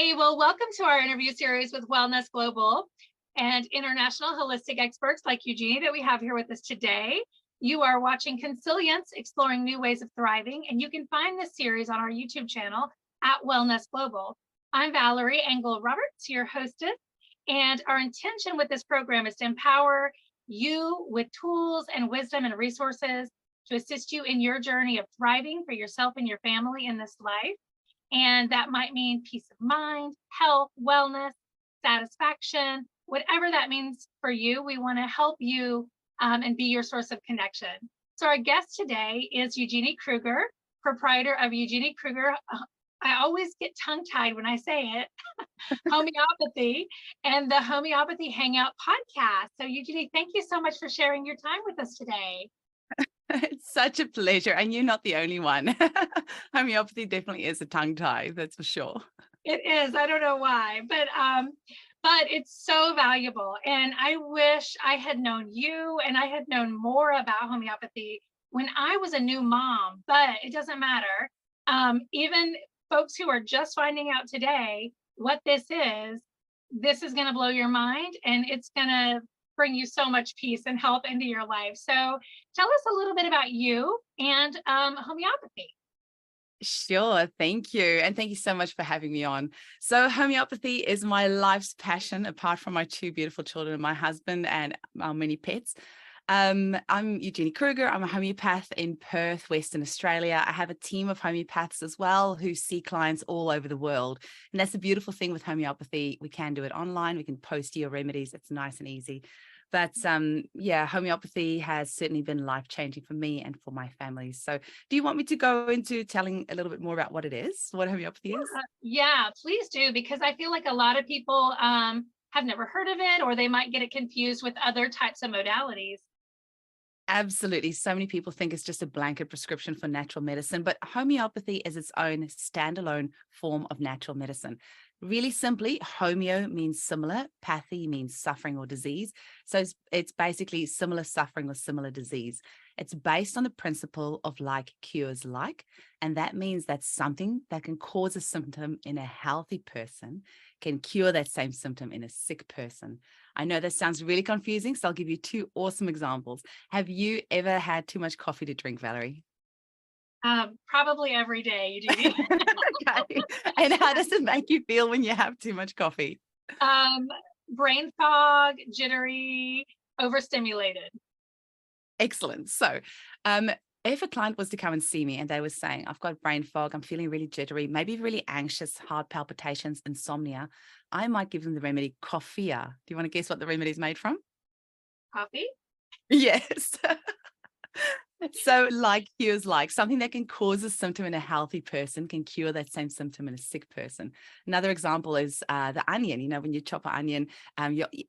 Hey, well, welcome to our interview series with WellNest Global and international holistic experts like Eugenie that we have here with us today. You are watching Consilience, Exploring New Ways of Thriving, and you can find this series on our YouTube channel at WellNest Global. I'm Valarie Angle Roberts, your hostess, and our intention with this program is to empower you with tools and wisdom and resources to assist you in your journey of thriving for yourself and your family in this life. And that might mean peace of mind, health, wellness, satisfaction, whatever that means for you. We want to help you and be your source of connection. So our guest today is Eugenie Kruger, proprietor of Eugenie Kruger. I always get tongue-tied when I say it, Homeopathy, and the Homeopathy Hangout podcast. So Eugenie, thank you so much for sharing your time with us today. It's such a pleasure. And you're not the only one. Homeopathy definitely is a tongue tie, that's for sure. It is. I don't know why, but it's so valuable. And I wish I had known you and I had known more about homeopathy when I was a new mom, but it doesn't matter. Even folks who are just finding out today what this is going to blow your mind, and it's going to bring you so much peace and health into your life. So tell us a little bit about you and homeopathy. Sure. Thank you. And thank you so much for having me on. So homeopathy is my life's passion, apart from my two beautiful children, my husband and our many pets. I'm Eugenie Kruger. I'm a homeopath in Perth, Western Australia. I have a team of homeopaths as well who see clients all over the world. And that's the beautiful thing with homeopathy. We can do it online. We can post your remedies. It's nice and easy. But yeah, homeopathy has certainly been life-changing for me and for my family. So do you want me to go into telling a little bit more about what it is, what homeopathy is? Yeah, please do, because I feel like a lot of people have never heard of it, or they might get it confused with other types of modalities. Absolutely. So many people think it's just a blanket prescription for natural medicine, but homeopathy is its own standalone form of natural medicine. Really simply, homeo means similar, pathy means suffering or disease. So it's basically similar suffering or similar disease. It's based on the principle of like cures like, and that means that something that can cause a symptom in a healthy person can cure that same symptom in a sick person. I know that sounds really confusing, so I'll give you two awesome examples. Have you ever had too much coffee to drink, Valarie? Probably every day, Eugenie. Okay. And how does it make you feel when you have too much coffee? um, Brain fog, jittery, overstimulated. Excellent. So, if a client was to come and see me and they were saying, I've got brain fog, I'm feeling really jittery, maybe really anxious, heart palpitations, insomnia, I might give them the remedy coffea. Do you want to guess what the remedy is made from? Coffee? Yes. So like cures like, something that can cause a symptom in a healthy person can cure that same symptom in a sick person. Another example is the onion. You know, when you chop an onion,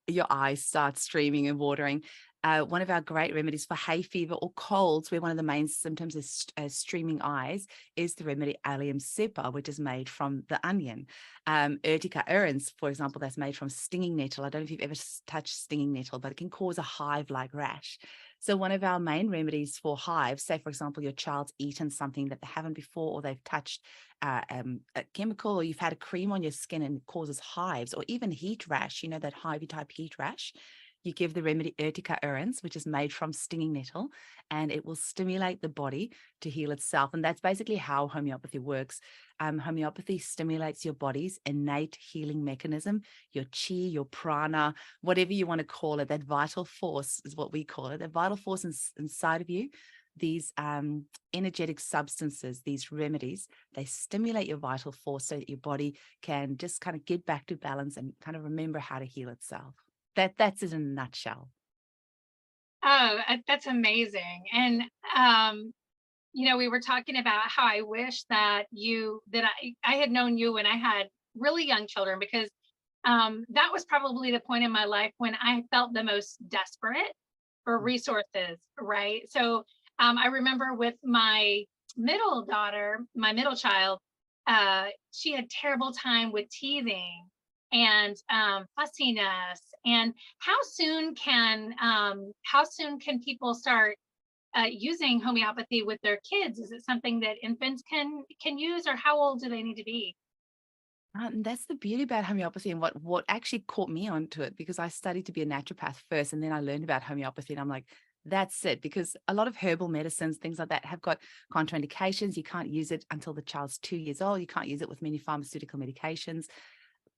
your eyes start streaming and watering. One of our great remedies for hay fever or colds, where one of the main symptoms is streaming eyes, is the remedy allium cepa, which is made from the onion. Urtica urens, for example, that's made from stinging nettle. I don't know if you've ever touched stinging nettle, but it can cause a hive-like rash. So one of our main remedies for hives, say, for example, your child's eaten something that they haven't before, or they've touched a chemical, or you've had a cream on your skin and it causes hives, or even heat rash, you know, that hivey type heat rash. You give the remedy Urtica urens, which is made from stinging nettle, and it will stimulate the body to heal itself. And that's basically how homeopathy works. Homeopathy stimulates your body's innate healing mechanism, your chi, your prana, whatever you want to call it. That vital force is what we call it. That vital force inside of you. These energetic substances, these remedies, they stimulate your vital force so that your body can just kind of get back to balance and kind of remember how to heal itself. That's it in a nutshell. Oh, that's amazing. And we were talking about how I wish that I had known you when I had really young children, because that was probably the point in my life when I felt the most desperate for resources, right? So I remember with my middle daughter, my middle child, she had terrible time with teething and fussiness. And how soon can people start using homeopathy with their kids? Is it something that infants can use, or how old do they need to be? And that's the beauty about homeopathy, and what actually caught me onto it, because I studied to be a naturopath first, and then I learned about homeopathy, and I'm like, that's it. Because a lot of herbal medicines, things like that, have got contraindications. You can't use it until the child's 2 years old. You can't use it with many pharmaceutical medications.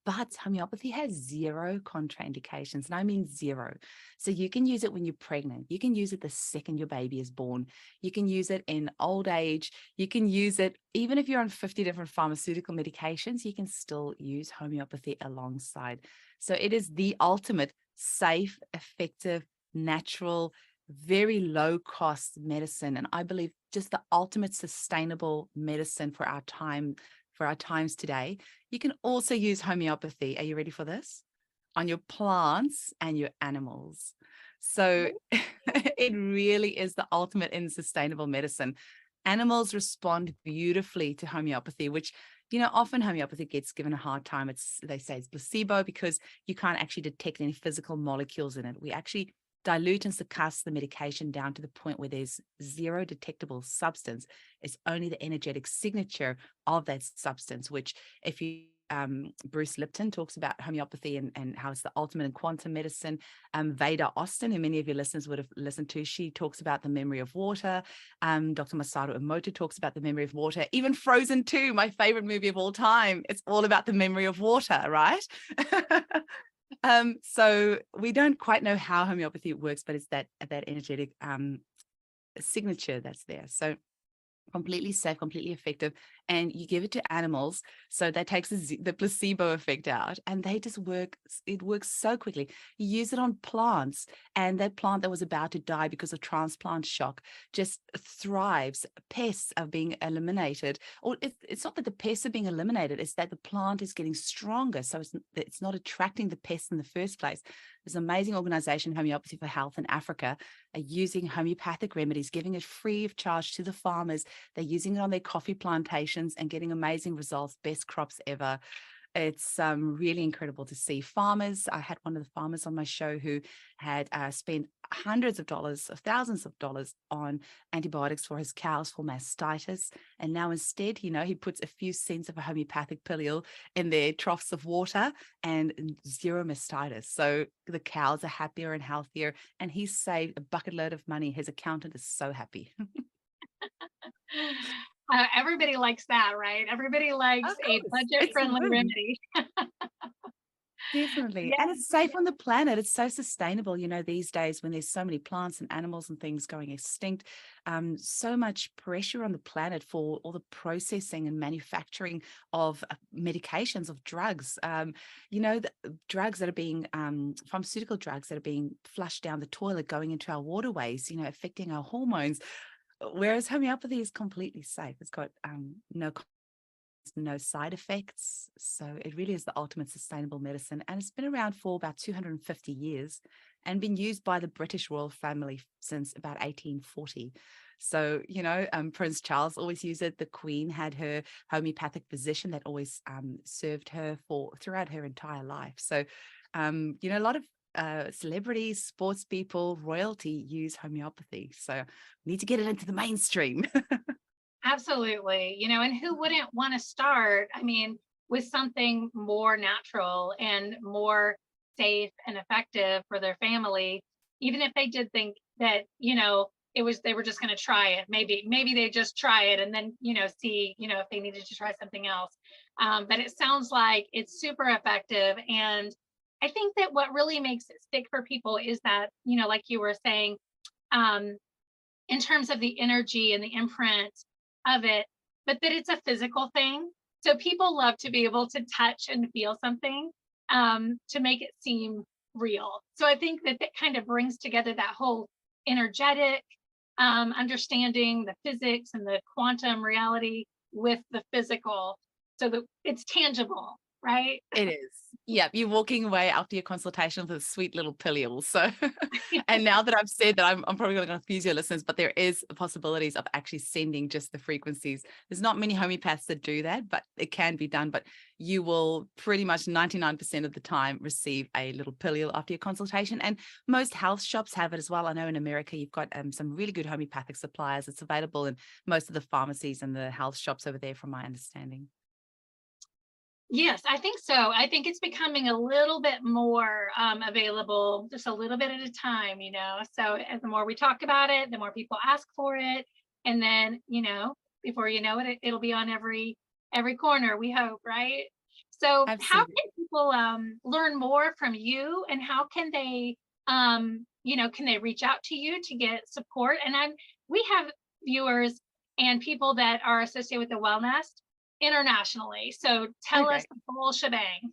But homeopathy has zero contraindications, and I mean zero. So you can use it when you're pregnant. You can use it the second your baby is born. You can use it in old age. You can use it even if you're on 50 different pharmaceutical medications, you can still use homeopathy alongside. So it is the ultimate safe, effective, natural, very low cost medicine. And I believe just the ultimate sustainable medicine for our time, for our times today. You can also use homeopathy. Are you ready for this? On your plants and your animals. So it really is the ultimate in sustainable medicine. Animals respond beautifully to homeopathy, which, often homeopathy gets given a hard time. They say it's placebo because you can't actually detect any physical molecules in it. We actually dilute and succuss the medication down to the point where there's zero detectable substance. It's only the energetic signature of that substance, which if you Bruce Lipton talks about homeopathy and how it's the ultimate in quantum medicine. Veda Austin, who many of your listeners would have listened to, she talks about the memory of water. Dr. Masaru Emoto talks about the memory of water. Even Frozen 2, my favorite movie of all time, it's all about the memory of water, right? So we don't quite know how homeopathy works, but it's that energetic signature that's there. So completely safe, completely effective, and you give it to animals, so that takes the placebo effect out, and they just work. It works so quickly. You use it on plants, and that plant that was about to die because of transplant shock just thrives. Pests are being eliminated, or it's not that the pests are being eliminated, it's that the plant is getting stronger, so it's not attracting the pests in the first place. There's an amazing organization, Homeopathy for Health in Africa, are using homeopathic remedies, giving it free of charge to the farmers. They're using it on their coffee plantations and getting amazing results, best crops ever. It's really incredible to see farmers. I had one of the farmers on my show who had spent hundreds of dollars, of thousands of dollars on antibiotics for his cows for mastitis. And now instead, he puts a few cents of a homeopathic pill in their troughs of water and zero mastitis. So the cows are happier and healthier, and he saved a bucket load of money. His accountant is so happy. Everybody likes that, right? Everybody likes Of a course, it's a budget-friendly win. remedy. Definitely. Yeah. And it's safe on the planet. It's so sustainable, these days when there's so many plants and animals and things going extinct, so much pressure on the planet for all the processing and manufacturing of medications, of drugs, the drugs that are being, pharmaceutical drugs that are being flushed down the toilet, going into our waterways, affecting our hormones. Whereas homeopathy is completely safe. It's got no side effects. So it really is the ultimate sustainable medicine. And it's been around for about 250 years and been used by the British royal family since about 1840. So, Prince Charles always used it. The Queen had her homeopathic physician that always served her throughout her entire life. So, a lot of celebrities, sports people, royalty use homeopathy. So we need to get it into the mainstream. Absolutely. And who wouldn't want to start, with something more natural and more safe and effective for their family, even if they did think that, they were just going to try it. Maybe they just try it and then, see, if they needed to try something else. But it sounds like it's super effective. And I think that what really makes it stick for people is that, like you were saying, um, in terms of the energy and the imprint of it, but that it's a physical thing. So people love to be able to touch and feel something, to make it seem real. So I think that kind of brings together that whole energetic, understanding the physics and the quantum reality with the physical, so that it's tangible, right? It is. Yeah, you're walking away after your consultation with a sweet little pill. So, and now that I've said that, I'm probably going to confuse your listeners, but there is possibilities of actually sending just the frequencies. There's not many homeopaths that do that, but it can be done. But you will pretty much 99% of the time receive a little pill after your consultation. And most health shops have it as well. I know in America, you've got some really good homeopathic suppliers. It's available in most of the pharmacies and the health shops over there, from my understanding. Yes, I think so. I think it's becoming a little bit more available, just a little bit at a time, So as the more we talk about it, the more people ask for it, and then before you know it, it'll be on every corner. We hope, right? So, how Absolutely. can people learn more from you, and how can they, can they reach out to you to get support? And we have viewers and people that are associated with the Wellness internationally. So tell us Okay. the whole shebang.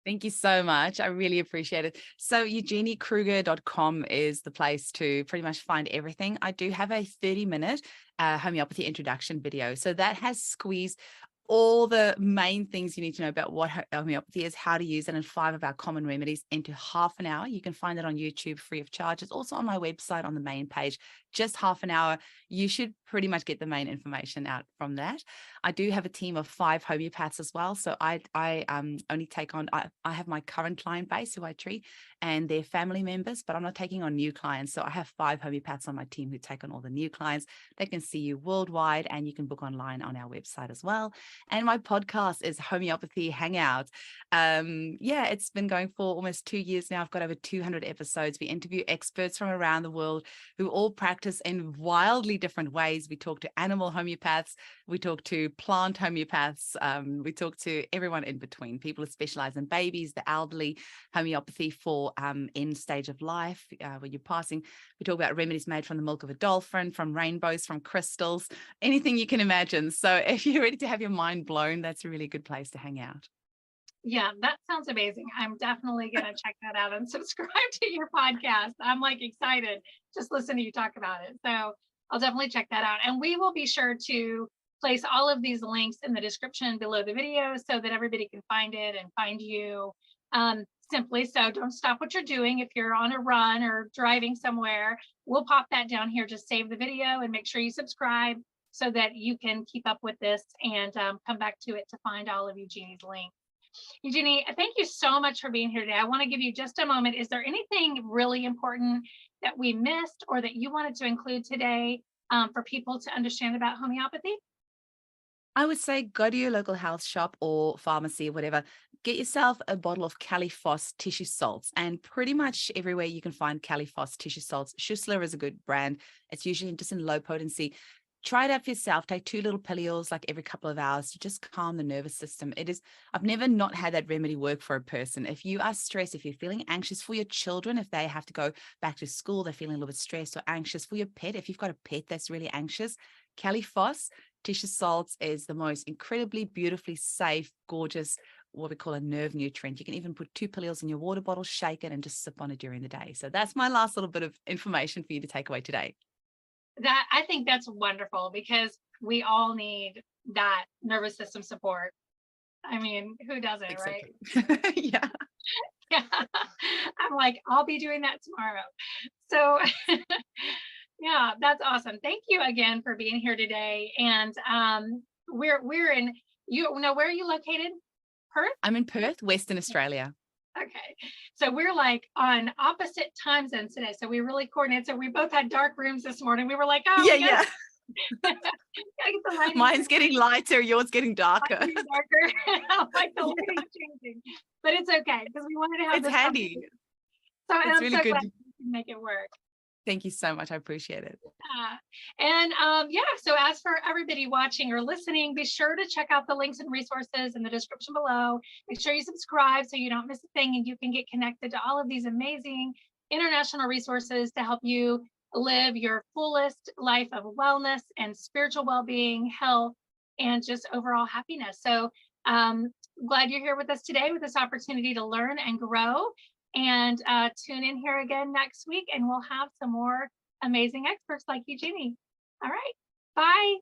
Thank you so much. I really appreciate it. So eugeniekruger.com is the place to pretty much find everything. I do have a 30-minute homeopathy introduction video. So that has squeezed all the main things you need to know about what homeopathy is, how to use it, and 5 of our common remedies into half an hour. You can find it on YouTube free of charge. It's also on my website on the main page, just half an hour. You should pretty much get the main information out from that. I do have a team of 5 homeopaths as well. So I only take on, I have my current client base who I treat and their family members, but I'm not taking on new clients. So I have 5 homeopaths on my team who take on all the new clients. They can see you worldwide, and you can book online on our website as well. And my podcast is Homeopathy Hangout. Yeah, it's been going for almost 2 years now. I've got over 200 episodes. We interview experts from around the world who all practice in wildly different ways. We talk to animal homeopaths, we talk to plant homeopaths, we talk to everyone in between, people who specialize in babies, the elderly, homeopathy for end stage of life, when you're passing. We talk about remedies made from the milk of a dolphin, from rainbows, from crystals, anything you can imagine. So if you're ready to have your mind blown, that's a really good place to hang out. Yeah, that sounds amazing. I'm definitely going to check that out and subscribe to your podcast. I'm like excited just listen to you talk about it. So I'll definitely check that out. And we will be sure to place all of these links in the description below the video so that everybody can find it and find you simply. So don't stop what you're doing. If you're on a run or driving somewhere, we'll pop that down here. Just save the video and make sure you subscribe so that you can keep up with this and come back to it to find all of Eugenie's links. Eugenie, thank you so much for being here today. I want to give you just a moment. Is there anything really important that we missed or that you wanted to include today for people to understand about homeopathy? I would say go to your local health shop or pharmacy or whatever. Get yourself a bottle of Caliphos tissue salts, and pretty much everywhere you can find Caliphos tissue salts. Schussler is a good brand. It's usually just in low potency. Try it out for yourself. Take 2 little pillules like every couple of hours to just calm the nervous system. I've never not had that remedy work for a person. If you are stressed, if you're feeling anxious for your children, if they have to go back to school, they're feeling a little bit stressed or anxious, for your pet, if you've got a pet that's really anxious, Caliphos tissue salts is the most incredibly beautifully safe, gorgeous, what we call a nerve nutrient. You can even put 2 pillules in your water bottle, shake it, and just sip on it during the day. So that's my last little bit of information for you to take away today. That I think that's wonderful because we all need that nervous system support. I mean, who doesn't, right? Exactly. Yeah. Yeah. I'm like, I'll be doing that tomorrow. So yeah, that's awesome. Thank you again for being here today. And we're in you know where are you located? Perth? I'm in Perth, Western Australia. Okay. So we're like on opposite time zones today. So we really coordinated. So we both had dark rooms this morning. We were like, oh, Yeah, we gotta, yeah. gotta get the lighting. Mine's getting lighter, yours getting darker. Getting darker. Like the lighting's changing. But it's okay because we wanted to have It's this handy. So It's I'm really so good. glad we can make it work. Thank you so much. I appreciate it. And yeah, so as for everybody watching or listening, be sure to check out the links and resources in the description below. Make sure you subscribe so you don't miss a thing and you can get connected to all of these amazing international resources to help you live your fullest life of wellness and spiritual well-being, health, and just overall happiness. So glad you're here with us today with this opportunity to learn and grow. And tune in here again next week and we'll have some more amazing experts like Eugenie. All right. Bye.